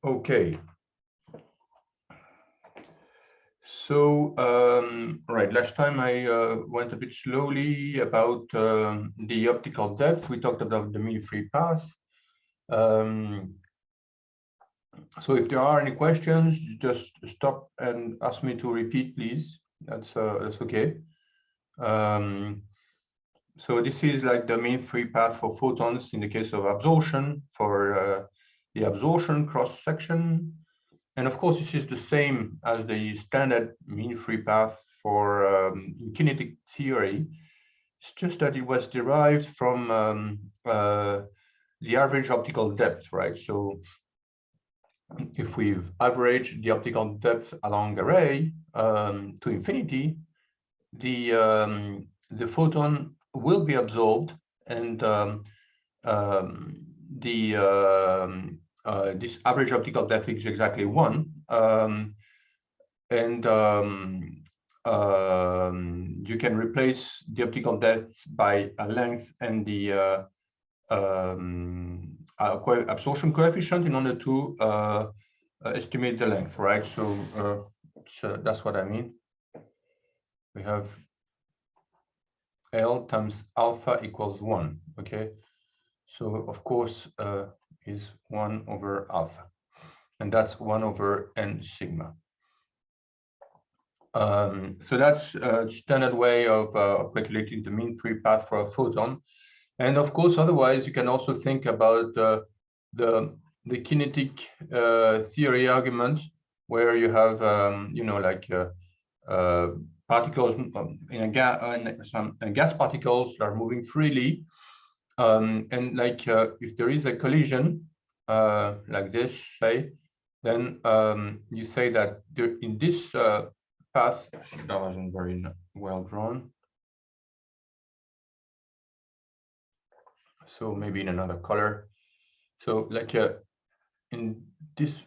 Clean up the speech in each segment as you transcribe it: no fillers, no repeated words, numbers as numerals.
Okay. So, right, last time I went a bit slowly about the optical depth. We talked about the mean free path. So if there are any questions, just stop and ask me to repeat, please. That's okay. So this is like the mean free path for photons in the case of absorption, for the absorption cross section. And of course, this is the same as the standard mean free path for kinetic theory. It's just that it was derived from the average optical depth, right? So if we average the optical depth along a ray to infinity, the photon will be absorbed, and this average optical depth is exactly 1. You can replace the optical depth by a length and the absorption coefficient in order to estimate the length, right? So that's what I mean. We have L times alpha equals 1, okay? So of course is 1 over alpha, and that's 1 over n sigma. So that's a standard way of calculating the mean free path for a photon. And of course, otherwise, you can also think about the kinetic theory argument, where you have, you know, like particles in a gas particles that are moving freely. And like if there is a collision like this, say, then you say that there, in this path, that wasn't very well drawn. So maybe in another color. So like in this,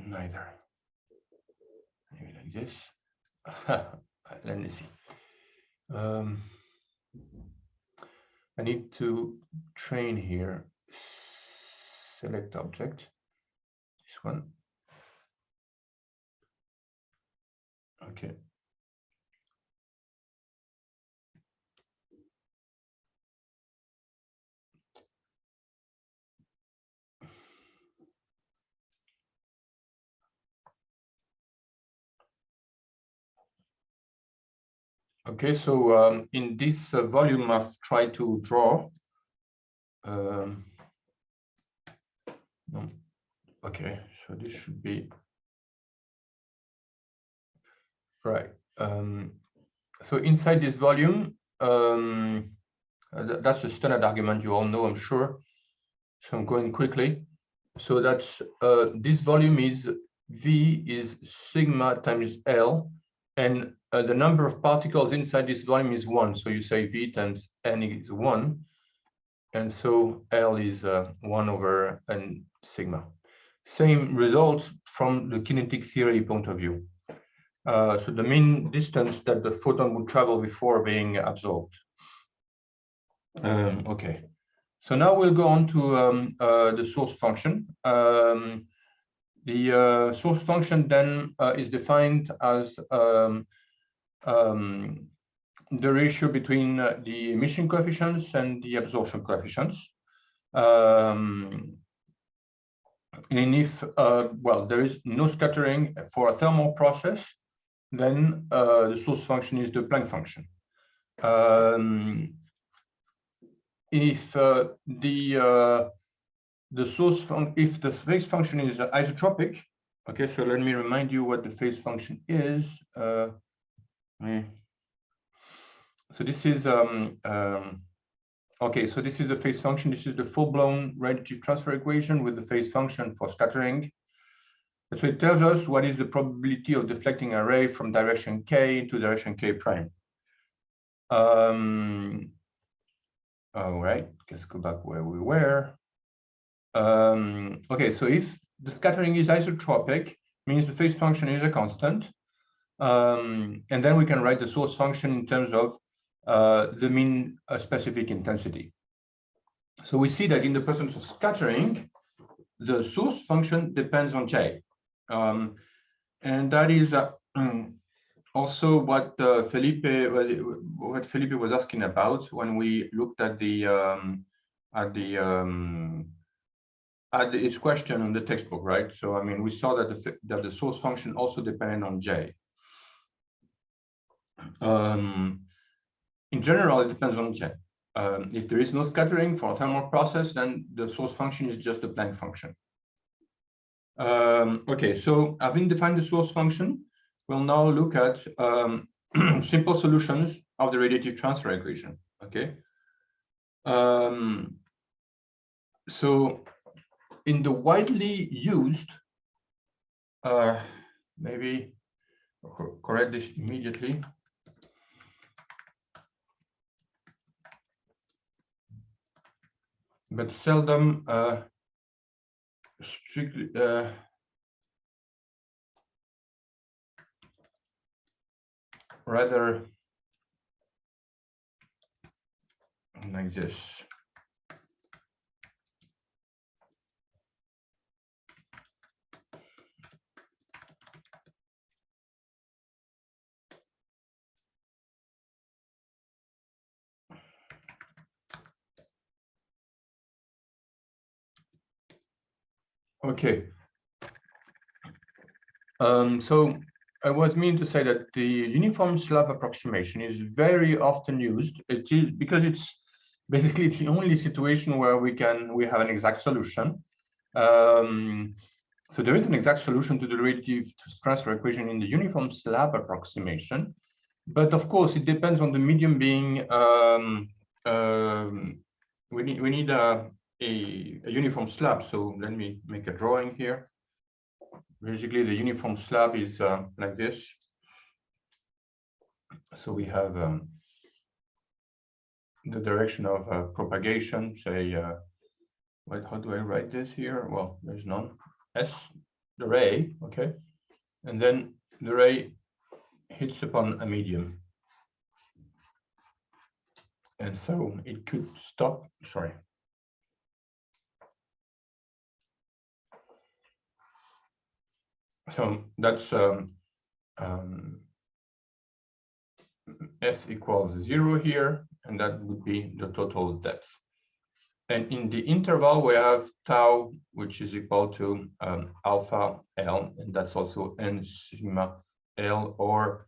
neither. Maybe like this. Let me see. I need to train here. Select object. This one. Okay. Okay, so in this volume, I've tried to draw. No. Okay, so this should be right. So inside this volume, that's a standard argument you all know, I'm sure. So I'm going quickly. So that's this volume is V is sigma times L, and the number of particles inside this volume is 1. So you say V times N is 1, and so L is 1 over N sigma. Same results from the kinetic theory point of view. So the mean distance that the photon would travel before being absorbed. Okay. So now we'll go on to the source function. The source function then is defined as the ratio between the emission coefficients and the absorption coefficients. And if, well, there is no scattering for a thermal process, then the source function is the Planck function. If the source function, if the phase function is isotropic, okay, so let me remind you what the phase function is. So this is okay, so this is the phase function. This is the full-blown radiative transfer equation with the phase function for scattering. So it tells us what is the probability of deflecting a ray from direction k to direction k prime. All right, let's go back where we were. Okay, so if the scattering is isotropic, means the phase function is a constant. And then we can write the source function in terms of the mean specific intensity. So we see that in the presence of scattering, the source function depends on J. And that is also what Felipe was asking about when we looked at its question on the textbook, right? So I mean, we saw that the source function also depended on J. In general, it depends on J. If there is no scattering for a thermal process, then the source function is just a Planck function. Okay, so having defined the source function, we'll now look at simple solutions of the radiative transfer equation. Okay. So in the widely used, maybe correct this immediately. But seldom strictly rather like this. Okay. So I was meaning to say that the uniform slab approximation is very often used. It is because it's basically the only situation where we have an exact solution. So there is an exact solution to the radiative transfer equation in the uniform slab approximation, but of course it depends on the medium being. We need a uniform slab. So let me make a drawing here. Basically, the uniform slab is like this. So we have the direction of propagation, say, how do I write this here? Well, there's none. S, the ray, okay? And then the ray hits upon a medium. And so it could stop, sorry. So that's S equals 0 here, and that would be the total depth. And in the interval, we have tau, which is equal to alpha L, and that's also n sigma L, or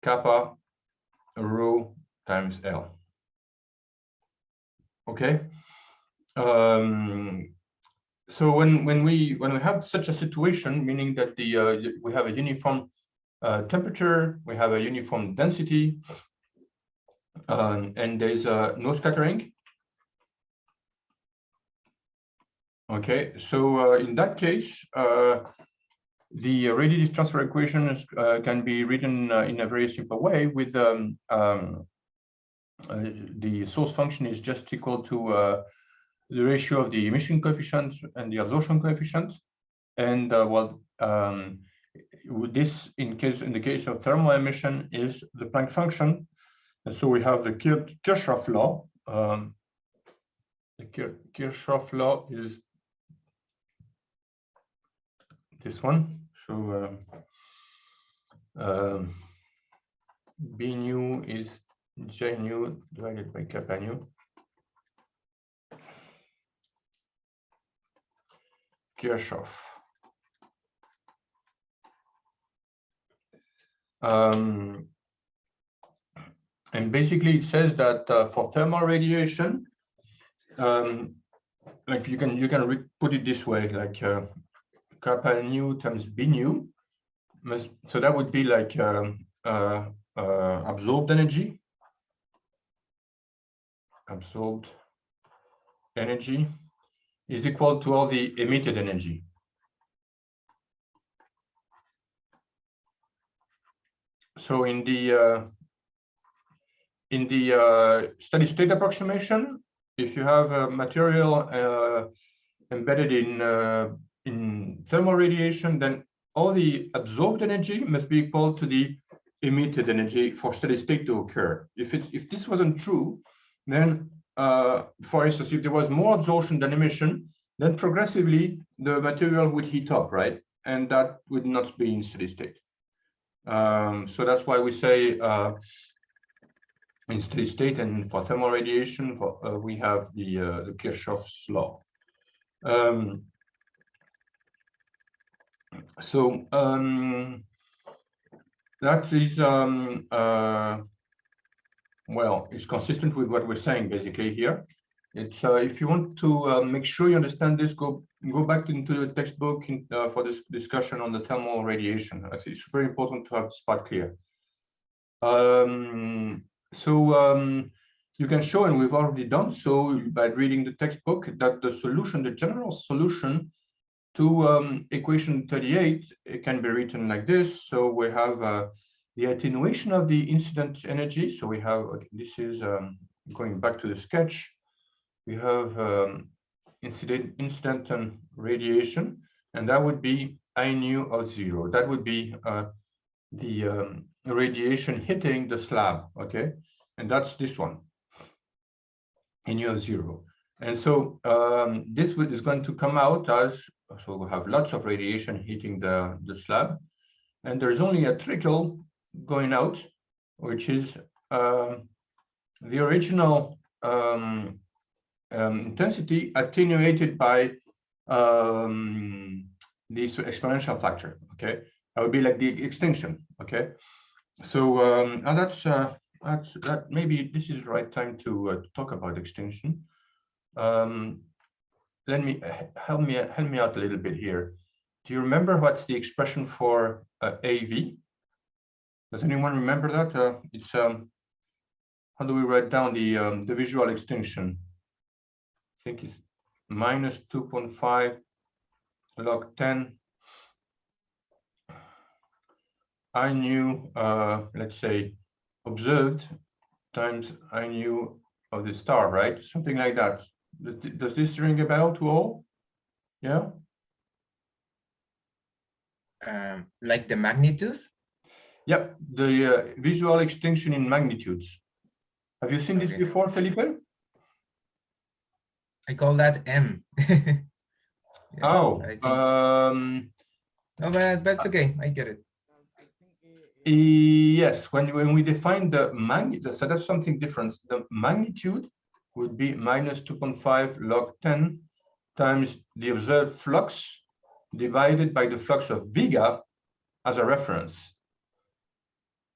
kappa rho times L. Okay. So when we have such a situation, meaning that we have a uniform temperature, we have a uniform density, and there's no scattering. Okay, so in that case, the radiative transfer equation can be written in a very simple way with the source function is just equal to the ratio of the emission coefficient and the absorption coefficient. And this, in the case of thermal emission, is the Planck function. And so we have the Kirchhoff law. The Kirchhoff law is this one. So B nu is J nu divided by kappa nu. Kirchhoff. And basically it says that for thermal radiation, like you can put it this way, like kappa nu times B nu. So that would be like absorbed energy. Absorbed energy is equal to all the emitted energy. So in the steady state approximation, if you have a material embedded in thermal radiation, then all the absorbed energy must be equal to the emitted energy for steady state to occur. If this wasn't true, then for instance, if there was more absorption than emission, then progressively the material would heat up, right? And that would not be in steady state. So that's why we say in steady state and for thermal radiation, we have the Kirchhoff's law. That is well, it's consistent with what we're saying basically here. It's if you want to make sure you understand this, go back into the textbook for this discussion on the thermal radiation. Actually, it's very important to have this part clear. You can show, and we've already done so by reading the textbook, that the solution, the general solution to equation 38, it can be written like this. So we have the attenuation of the incident energy. So we have, okay, this is going back to the sketch. We have incident and radiation, and that would be I nu of 0. That would be the radiation hitting the slab, okay? And that's this one, I nu of 0. And so this is going to come out as, so we'll have lots of radiation hitting the slab, and there's only a trickle going out, which is the original intensity attenuated by this exponential factor, okay? That would be like the extinction, okay? So that maybe this is the right time to talk about extinction. Let me help me out a little bit here. Do you remember what's the expression for AV? Does anyone remember that? It's how do we write down the visual extinction? I think it's minus 2.5 log 10 I nu, let's say, observed times I nu of the star, right? Something like that. Does this ring a bell to all? Yeah. Like the magnitudes? Yep, the visual extinction in magnitudes. Have you seen this before, Felipe? I call that M. Yeah, oh, no, but that's okay. I get it. Yes, when we define the magnitude, so that's something different. The magnitude would be minus 2.5 log 10 times the observed flux divided by the flux of Vega as a reference.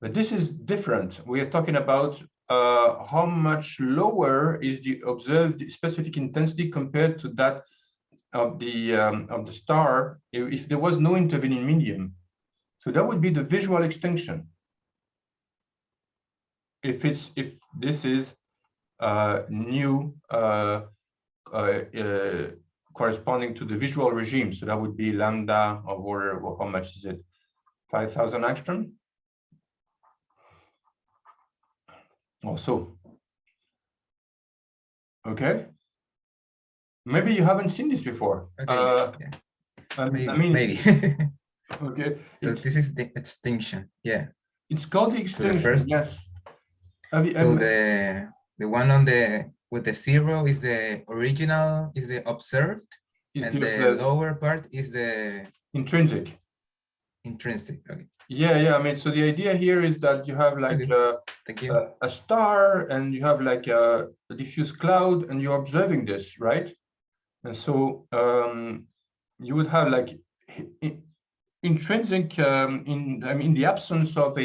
But this is different. We are talking about how much lower is the observed specific intensity compared to that of the star if there was no intervening medium. So that would be the visual extinction. If this is nu corresponding to the visual regime, so that would be lambda over, well, how much is it? 5,000 angstrom. Also, okay. Maybe you haven't seen this before. Okay, yeah. I mean, maybe. Okay. So this is the extinction. Yeah. It's called the extinction. So the first, yes. So the one on with the 0 is the original, is the observed, and the lower part is the intrinsic. Intrinsic. Okay. Yeah. I mean, so the idea here is that you have like a star, and you have like a diffuse cloud, and you're observing this, right? And so you would have like intrinsic in the absence of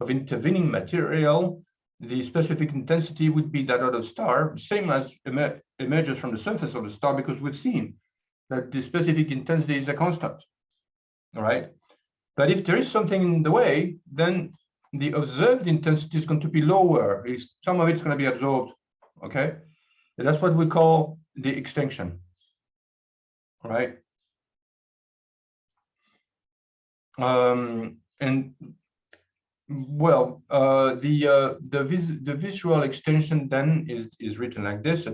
of intervening material, the specific intensity would be that of the star, same as emerges from the surface of the star, because we've seen that the specific intensity is a constant. All right. But if there is something in the way, then the observed intensity is going to be lower. Some of it's going to be absorbed. Okay. And that's what we call the extinction. All right. And well, the visual extinction then is written like this.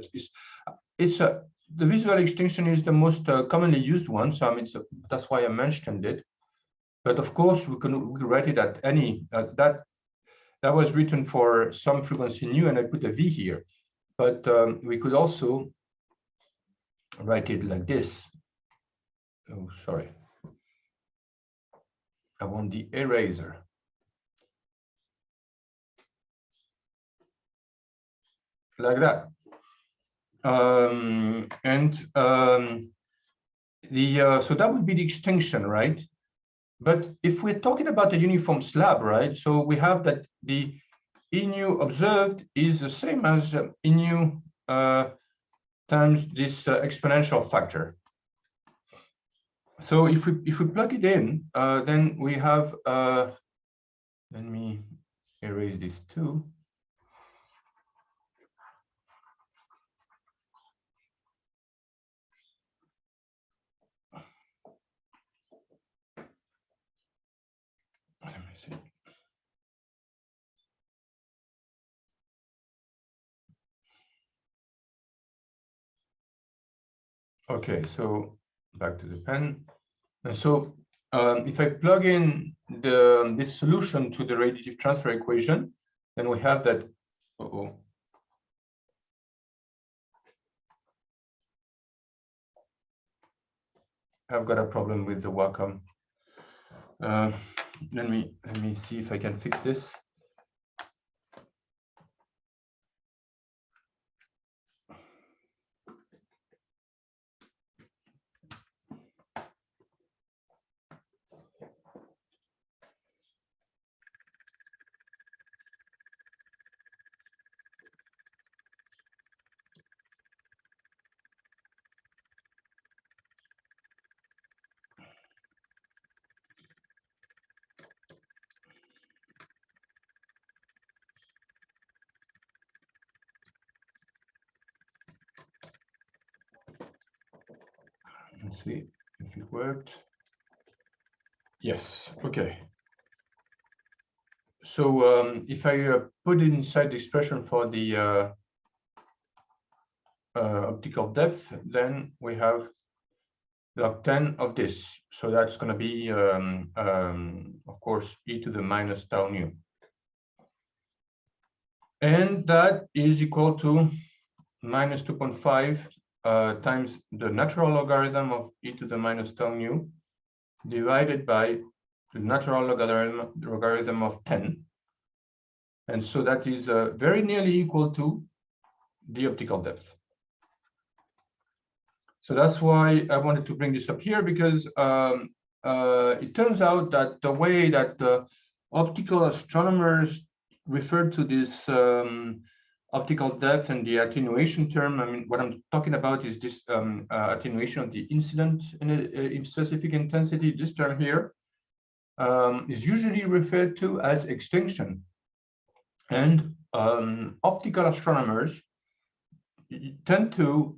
The visual extinction is the most commonly used one, so I mean that's why I mentioned it. But of course, we can write it at any that was written for some frequency nu, and I put a V here. But we could also write it like this. Oh, sorry. I want the eraser. Like that. So that would be the extinction, right? But if we're talking about a uniform slab, right? So we have that the Inu observed is the same as Inu times this exponential factor. So if we plug it in, then we have. Let me erase this too. Let me see. Okay, so back to the pen. And so if I plug in this solution to the radiative transfer equation, then we have that. I've got a problem with the Wacom. Let me see if I can fix this. Let's see if it worked. Yes, okay. So if I put it inside the expression for the optical depth, then we have log 10 of this. So that's going to be, of course, e to the minus tau nu. And that is equal to minus 2.5 times the natural logarithm of e to the minus tau nu divided by the natural logarithm of 10. And so that is very nearly equal to the optical depth. So that's why I wanted to bring this up here, because it turns out that the way that the optical astronomers refer to this optical depth and the attenuation term, I mean, what I'm talking about is this attenuation of the incident in specific intensity. This term here is usually referred to as extinction. And optical astronomers tend to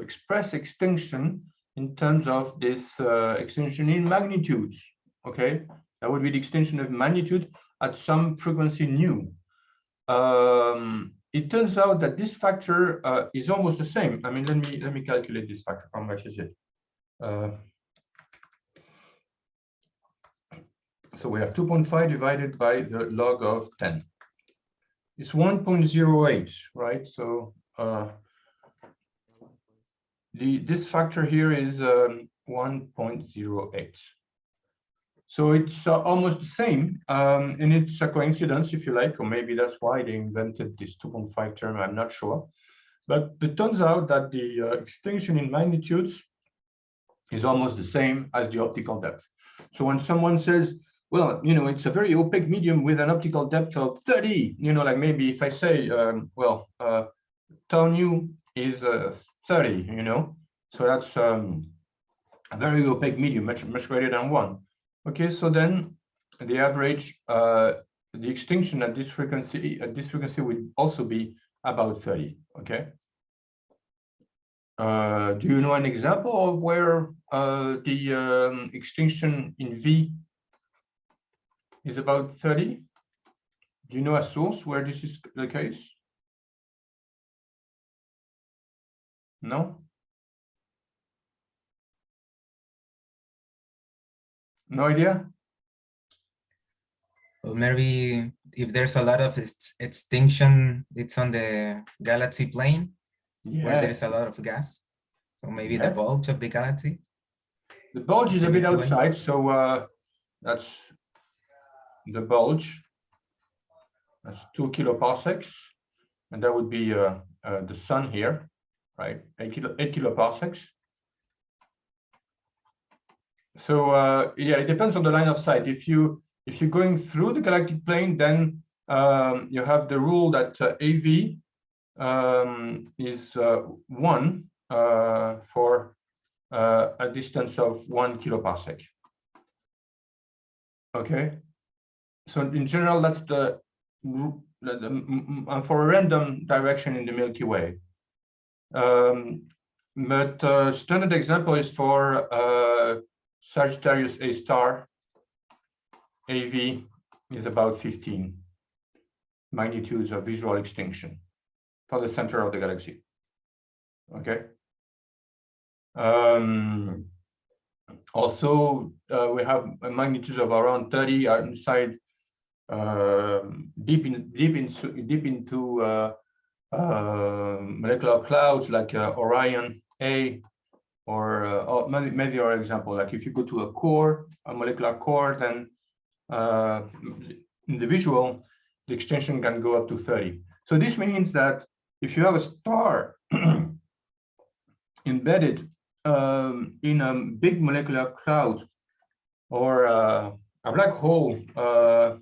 express extinction in terms of this extinction in magnitudes. Okay, that would be the extinction of magnitude at some frequency nu. It turns out that this factor is almost the same. I mean, let me calculate this factor. How much is it? So we have 2.5 divided by the log of 10. It's 1.08, right? So this factor here is 1.08. So it's almost the same, and it's a coincidence, if you like, or maybe that's why they invented this 2.5 term, I'm not sure. But it turns out that the extinction in magnitudes is almost the same as the optical depth. So when someone says, well, you know, it's a very opaque medium with an optical depth of 30, you know, like maybe if I say, tau nu is 30, you know, so that's a very opaque medium, much greater than 1. Okay, so then the average, the extinction at this frequency would also be about 30. Okay. Do you know an example of where the extinction in V is about 30? Do you know a source where this is the case? No? No idea? Well, maybe if there's a lot of extinction, it's on the galaxy plane where there's a lot of gas. So maybe the bulge of the galaxy. The bulge is a bit outside, so that's the bulge. That's 2 kiloparsecs, and that would be the sun here, right? 8 kiloparsecs. So yeah, it depends on the line of sight. If you're going through the galactic plane, then you have the rule that AV is 1 for a distance of 1 kiloparsec. Okay, so in general, that's the for a random direction in the Milky Way. But standard example is for Sagittarius A star. AV is about 15 magnitudes of visual extinction for the center of the galaxy. Okay. Also, we have a magnitude of around 30 inside deep into molecular clouds like Orion A, or maybe our example, like if you go to a molecular core, then in the visual, the extension can go up to 30. So this means that if you have a star embedded in a big molecular cloud or a black hole, at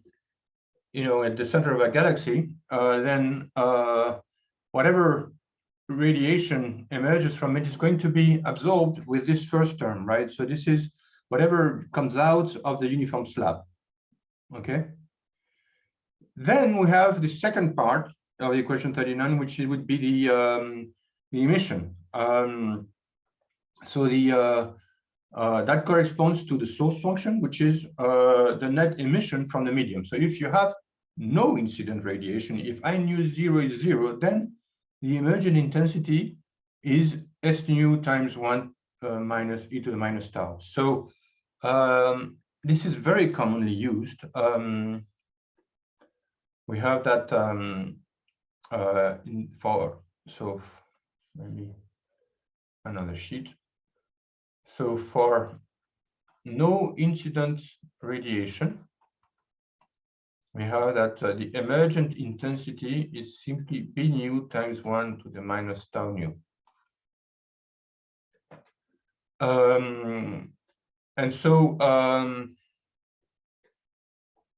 the center of a galaxy, then whatever radiation emerges from it is going to be absorbed with this first term, right? So this is whatever comes out of the uniform slab. Okay. Then we have the second part of the equation 39, which would be the emission. So that corresponds to the source function, which is the net emission from the medium. So if you have no incident radiation, if I nu 0 is 0, then the emergent intensity is S nu times 1 minus e to the minus tau. So this is very commonly used. We have that so maybe another sheet. So for no incident radiation, we have that the emergent intensity is simply B nu times 1 to the minus tau nu. And so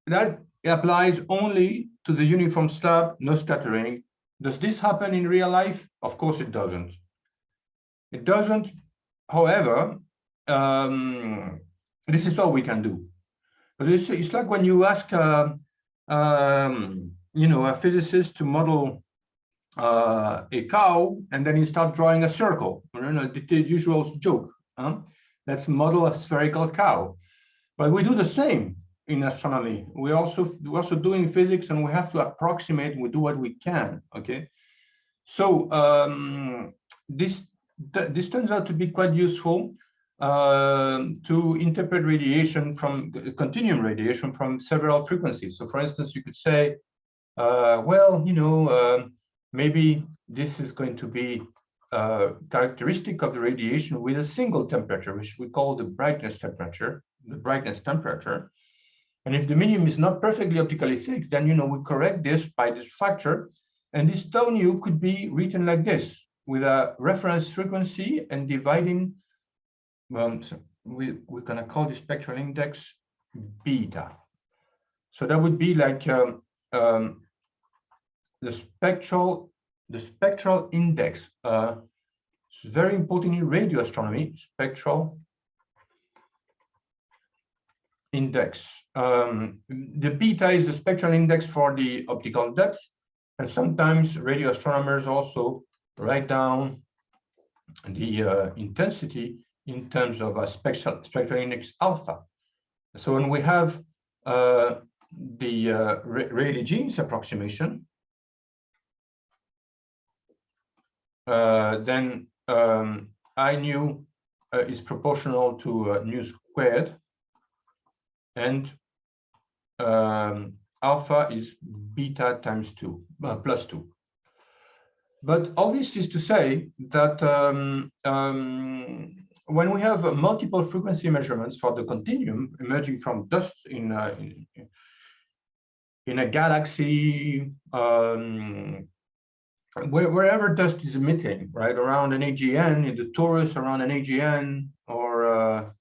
that applies only to the uniform slab, no scattering. Does this happen in real life? Of course it doesn't. It doesn't. However, this is all we can do. But it's like when you ask a physicist to model a cow, and then you start drawing a circle. The usual joke. Let's model a spherical cow. But we do the same in astronomy. We're also doing physics, and we have to approximate. We do what we can. Okay. So this turns out to be quite useful to interpret radiation from continuum radiation from several frequencies. So for instance, you could say, well, maybe this is going to be characteristic of the radiation with a single temperature, which we call the brightness temperature, And if the medium is not perfectly optically thick, then, we correct this by this factor. And this tau nu could be written like this, with a reference frequency and dividing, so we're going to call the spectral index beta. So that would be like the spectral index. It's very important in radio astronomy, spectral index. The beta is the spectral index for the optical depth. And sometimes radio astronomers also write down the intensity in terms of a spectral index alpha. So when we have the Rayleigh-Jeans approximation, then I nu is proportional to nu squared, and alpha is beta times 2, plus 2. But all this is to say that when we have multiple frequency measurements for the continuum emerging from dust in a galaxy, wherever dust is emitting, right, around an AGN, in the torus around an AGN, or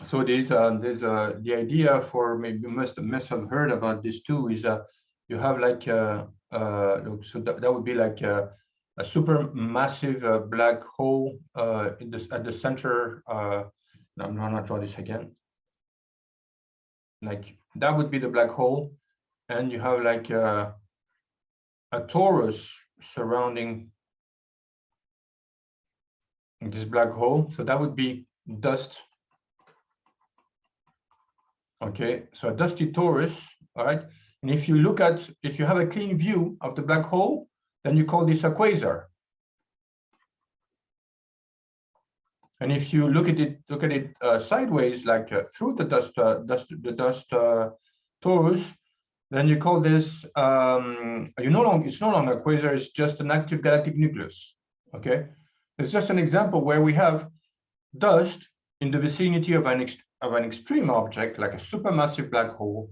so there's the idea for, maybe you must have heard about this too, is you have like so that would be like a super massive black hole at the center. I'm gonna draw this again. Like that would be the black hole, and you have like a torus surrounding this black hole. So that would be dust. Okay, so a dusty torus, all right. And if you have a clean view of the black hole, then you call this a quasar. And if you look at it sideways, like through the dust torus, then you call this it's no longer a quasar. It's just an active galactic nucleus. Okay, it's just an example where we have dust in the vicinity of an extreme object, like a supermassive black hole,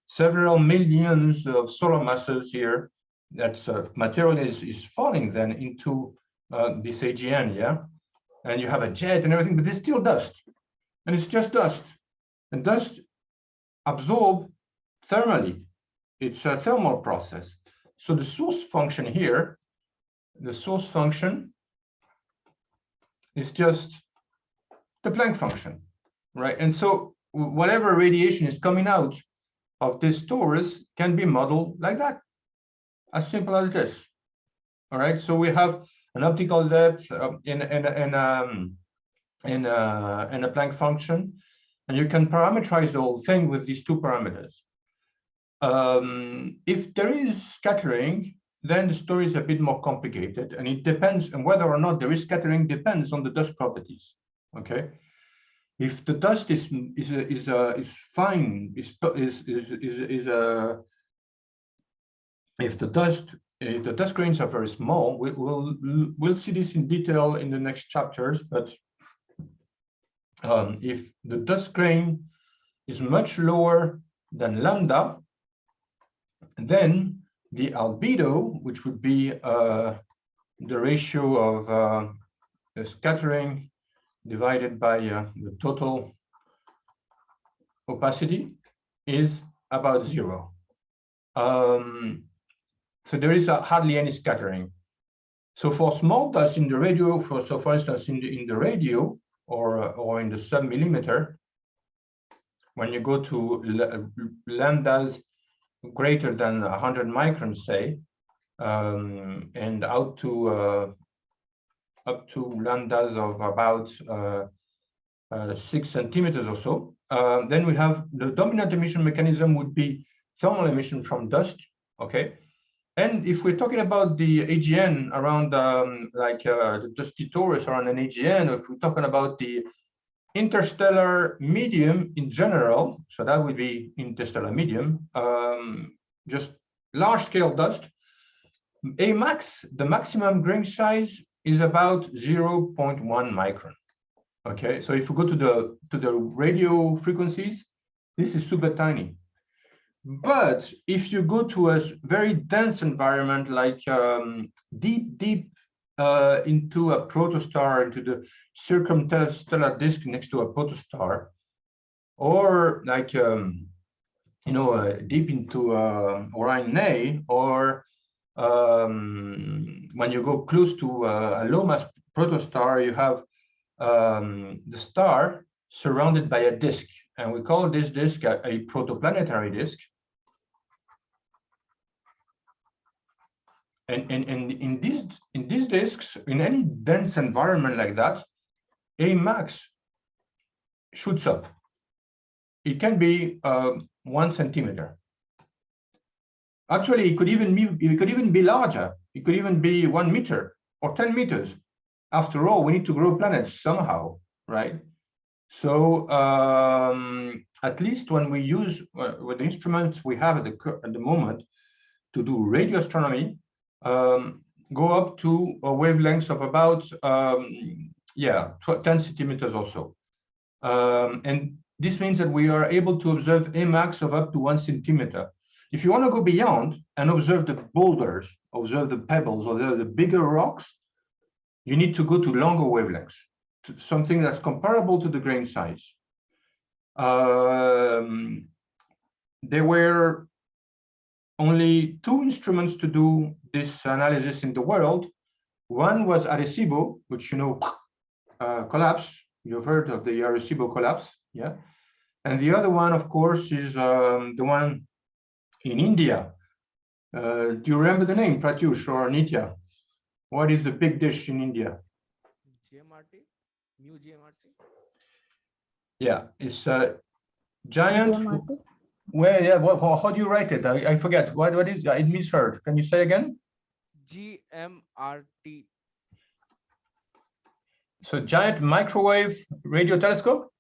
several millions of solar masses here. That's material is falling then into this AGN, yeah. And you have a jet and everything, but there's still dust, and it's just dust, and dust absorb thermally. It's a thermal process. So the source function here, the source function is just the Planck function, right? And so whatever radiation is coming out of this torus can be modeled like that, as simple as this. All right, so we have an optical depth in a Planck function, and you can parameterize the whole thing with these two parameters. If there is scattering, then the story is a bit more complicated, and it depends, and whether or not there is scattering depends on the dust properties. Okay, if the dust is fine, if the dust grains are very small, we'll see this in detail in the next chapters. But if the dust grain is much lower than lambda, then the albedo, which would be the ratio of the scattering divided by the total opacity, is about 0. So there is hardly any scattering. So for small dust in the radio, for instance in the radio or in the sub-millimeter, when you go to lambdas greater than 100 microns, say, and up to lambdas of about 6 centimeters or so, then we have the dominant emission mechanism would be thermal emission from dust. Okay. And if we're talking about the AGN around the dusty torus around an AGN, or if we're talking about the interstellar medium in general, so that would be interstellar medium, just large scale dust, Amax, the maximum grain size is about 0.1 micron. Okay, so if we go to the radio frequencies, this is super tiny. But if you go to a very dense environment, like deep into a protostar, into the circumstellar disk next to a protostar, or like deep into Orion A, or when you go close to a low mass protostar, you have the star surrounded by a disk, and we call this disk a protoplanetary disk. And in these disks, in any dense environment like that, Amax shoots up. It can be 1 centimeter. Actually, it could even be larger. It could even be 1 meter or 10 meters. After all, we need to grow planets somehow, right? So at least when we use with the instruments we have at the moment to do radio astronomy, go up to a wavelength of about 10 centimeters or so. And this means that we are able to observe Amax of up to 1 centimeter. If you want to go beyond and observe the boulders, observe the pebbles, observe the bigger rocks, you need to go to longer wavelengths, to something that's comparable to the grain size. There were only 2 instruments to do this analysis in the world. One was Arecibo, which collapse. You've heard of the Arecibo collapse, yeah? And the other one, of course, is the one in India. Do you remember the name, Pratyush or Nitya? What is the big dish in India? GMRT? New GMRT? Yeah, it's a giant. GMRT? Well, yeah, how do you write it? I forget. What is it? Misheard. Can you say again? GMRT. So giant microwave radio telescope?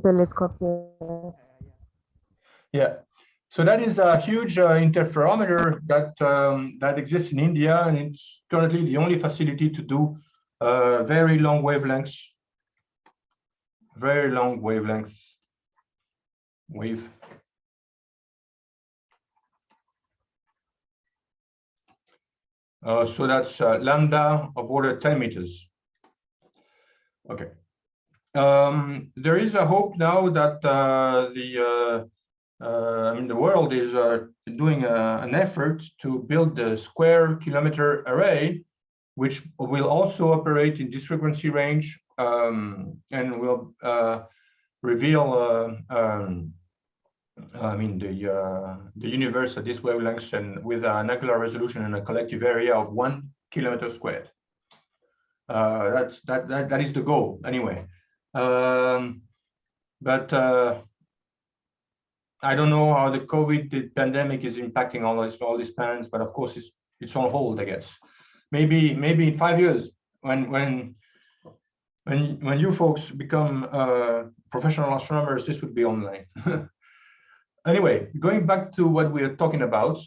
Telescope, yes. Yeah. So that is a huge interferometer that exists in India, and it's currently the only facility to do very long wavelengths. Very long wavelengths. Wave. So that's lambda of order 10 meters. Okay. There is a hope now that the world is doing an effort to build the square kilometer array, which will also operate in this frequency range and will reveal the universe at this wavelengths and with an angular resolution and a collective area of 1 kilometer squared. That is the goal anyway. But I don't know how the COVID pandemic is impacting all these plans, but of course it's on hold, I guess. Maybe in 5 years when you folks become professional astronomers, this would be online. Anyway, going back to what we are talking about,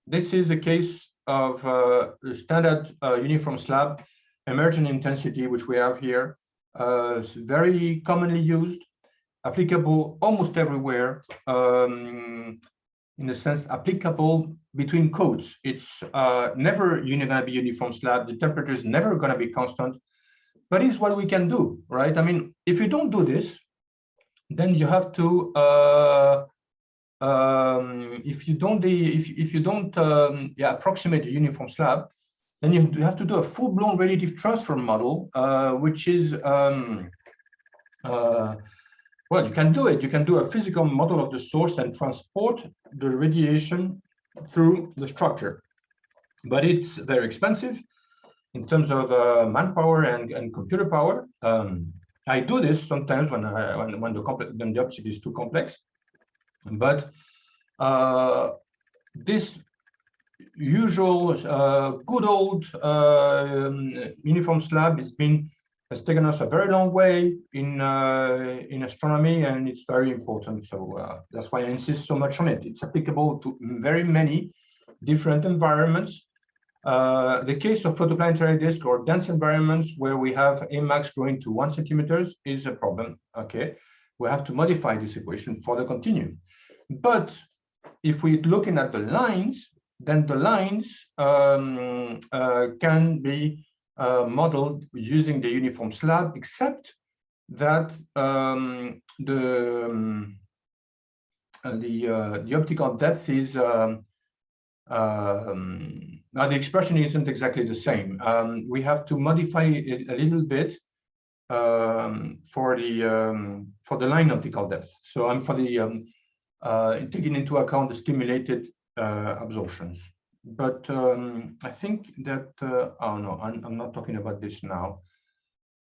this is the case of the standard uniform slab emergent intensity, which we have here. It's very commonly used, applicable almost everywhere, in a sense, applicable between codes. It's never going to be uniform slab. The temperature is never going to be constant, but it's what we can do, right? I mean, if you don't do this, then you have to if you don't approximate a uniform slab, then you have to do a full-blown radiative transfer model, which is well, you can do it. You can do a physical model of the source and transport the radiation through the structure, but it's very expensive in terms of manpower and computer power. I do this sometimes when the object is too complex, but this usual good old uniform slab has taken us a very long way in astronomy, and it's very important. So that's why I insist so much on it. It's applicable to very many different environments. The case of protoplanetary disk or dense environments where we have Amax growing to 1 centimeter is a problem. Okay, we have to modify this equation for the continuum. But if we're looking at the lines, then the lines can be modeled using the uniform slab, except that the optical depth is now the expression isn't exactly the same. We have to modify it a little bit for the line optical depth. So I'm for the taking into account the stimulated absorptions. But I think that oh no, I'm not talking about this now.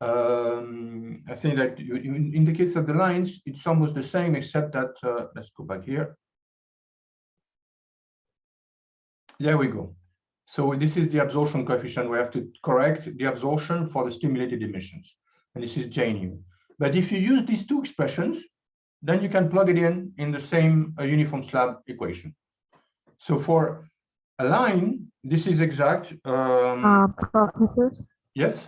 I think that in the case of the lines, it's almost the same, except that let's go back here. There we go. So this is the absorption coefficient. We have to correct the absorption for the stimulated emissions, and this is J nu. But if you use these two expressions, then you can plug it in the same uniform slab equation. So for a line, this is exact. Professor, Yes.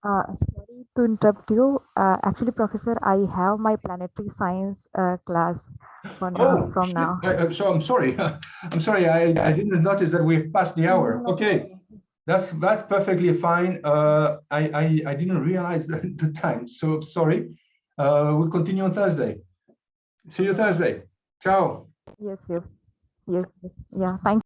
sorry to interrupt you. Actually, Professor, I have my planetary science class for now, from shit. now. So I'm sorry. I'm sorry. I didn't notice that we've passed the hour. Okay, that's perfectly fine. I didn't realize the time. So sorry. We'll continue on Thursday. See you Thursday. Ciao. Yes, yes, yes. Yeah, thank